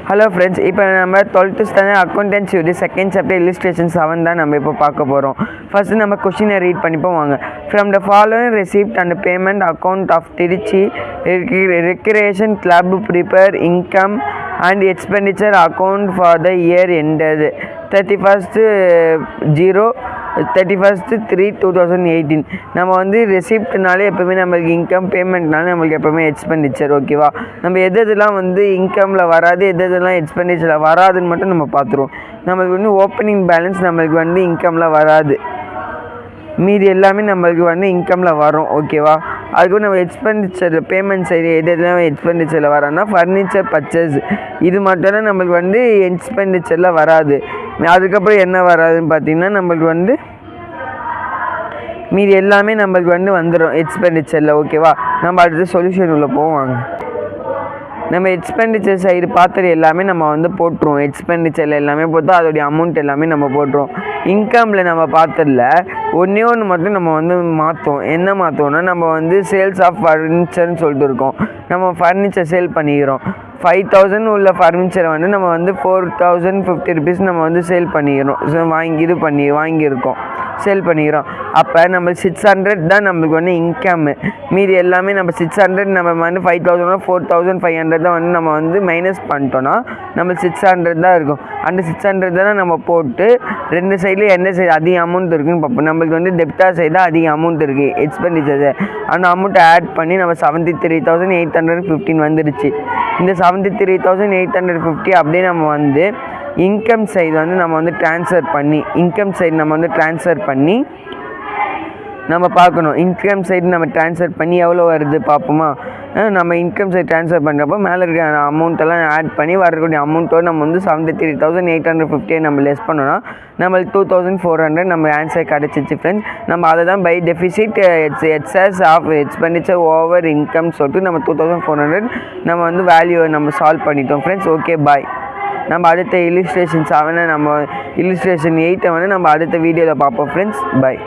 Hello friends, இப்போ நம்ம 12th standard accountancy யூடி செகண்ட் சாப்டர் illustration 7 தான் நம்ம இப்போ பார்க்க போகிறோம். ஃபஸ்ட்டு நம்ம கொஷினை ரீட் பண்ணிப்போம் வாங்க. From the following receipt and payment account of Trichy recreation club prepare income and expenditure account for the year ended 31/3/2018. நம்ம வந்து ரெசிப்ட்னாலே எப்போவுமே நம்மளுக்கு இன்கம், பேமெண்ட்னாலே நம்மளுக்கு எப்போவுமே எக்ஸ்பெண்டிச்சர். ஓகேவா, நம்ம எதெல்லாம் வந்து இன்கமில் வராது, எதெல்லாம் எக்ஸ்பெண்டிச்சரில் வராதுன்னு மட்டும் நம்ம பார்த்துருவோம். நம்மளுக்கு வந்து ஓப்பனிங் பேலன்ஸ் நம்மளுக்கு வந்து இன்கமில் வராது, மீதி எல்லாமே நம்மளுக்கு வந்து இன்கமில் வரும். ஓகேவா, அதுக்கு நம்ம எக்ஸ்பெண்டிச்சரில் பேமெண்ட் சைடு எதெல்லாம் எக்ஸ்பெண்டிச்சரில் வரான்னா ஃபர்னிச்சர் பர்ச்சேஸ், இது மட்டும் தான் நம்மளுக்கு வந்து எக்ஸ்பெண்டிச்சரில் வராது. அதுக்கப்புறம் என்ன வராதுன்னு பார்த்தீங்கன்னா நம்மளுக்கு வந்து மீதி எல்லாமே நம்மளுக்கு வந்து வந்துடும் எக்ஸ்பெண்டிச்சரில். ஓகேவா, நம்ம அடுத்து சொல்யூஷன் உள்ள போவாங்க. நம்ம எக்ஸ்பெண்டிச்சர் சைடு பார்த்தது எல்லாமே நம்ம வந்து போட்டுருவோம். எக்ஸ்பெண்டிச்சரில் எல்லாமே போட்டு அதோடைய அமௌண்ட் எல்லாமே நம்ம போட்டுருவோம். இன்கமில் நம்ம பார்த்ததில்ல ஒன்றே ஒன்று மட்டும் நம்ம வந்து மாற்றுவோம். என்ன மாற்றுவோம்னா, நம்ம வந்து சேல்ஸ் ஆஃப் ஃபர்னிச்சர்னு சொல்லிட்டு இருக்கோம். நம்ம ஃபர்னிச்சர் சேல் பண்ணிக்கிறோம். 5,000 உள்ள ஃபர்னிச்சரை வந்து நம்ம வந்து 4,050 rupees நம்ம வந்து சேல் பண்ணிக்கிறோம். வாங்கியிருக்கோம், சேல் பண்ணிக்கிறோம். அப்போ நம்ம 600 தான் நம்மளுக்கு வந்து இன்கம்மு. மீதி எல்லாமே நம்ம 600 நம்ம வந்து 5,000 4,500 தான் வந்து நம்ம வந்து மைனஸ் பண்ணிட்டோன்னா நம்ம 600 தான் இருக்கும். அந்த 600 தானே நம்ம போட்டு ரெண்டு சைட்லேயும் எந்த சைடு அதிக அமௌண்ட் இருக்குதுன்னு பார்ப்போம். நம்மளுக்கு வந்து டெப்டார் சைடு தான் அதிக அமௌண்ட் இருக்குது எக்ஸ்பெண்டிச்சர். அந்த அமௌண்ட்டை ஆட் பண்ணி நம்ம 73,815 வந்துடுச்சு. இந்த 73,850 அப்படியே நம்ம வந்து இன்கம் சைடு வந்து நம்ம வந்து ட்ரான்ஸ்ஃபர் பண்ணி நம்ம பார்க்கணும். இன்கம் சைடு நம்ம ட்ரான்ஸ்ஃபர் பண்ணி எவ்வளோ வருது பார்ப்போமா. நம்ம இன்கம் சைடு ட்ரான்ஸ்ஃபர் பண்ணுறப்போ மேலே இருக்கிற அமௌண்ட்டெல்லாம் ஆட் பண்ணி வரக்கூடிய அமௌண்ட்டோடு நம்ம வந்து 73,850 நம்ம லெஸ் பண்ணோன்னா நம்மளுக்கு 2,400 நம்ம ஆன்சர் கிடச்சிச்சு ஃப்ரெண்ட்ஸ். நம்ம அதை தான் by deficit excess of expenditure over income சொல்லிட்டு நம்ம 2,400 நம்ம வந்து வேல்யூவை நம்ம சால்வ் பண்ணிட்டோம் ஃப்ரெண்ட்ஸ். ஓகே, பாய். நம்ம அடுத்த illustration 7 நம்ம illustration 8 வந்து நம்ம அடுத்த வீடியோவில் பார்ப்போம் ஃப்ரெண்ட்ஸ். பாய்.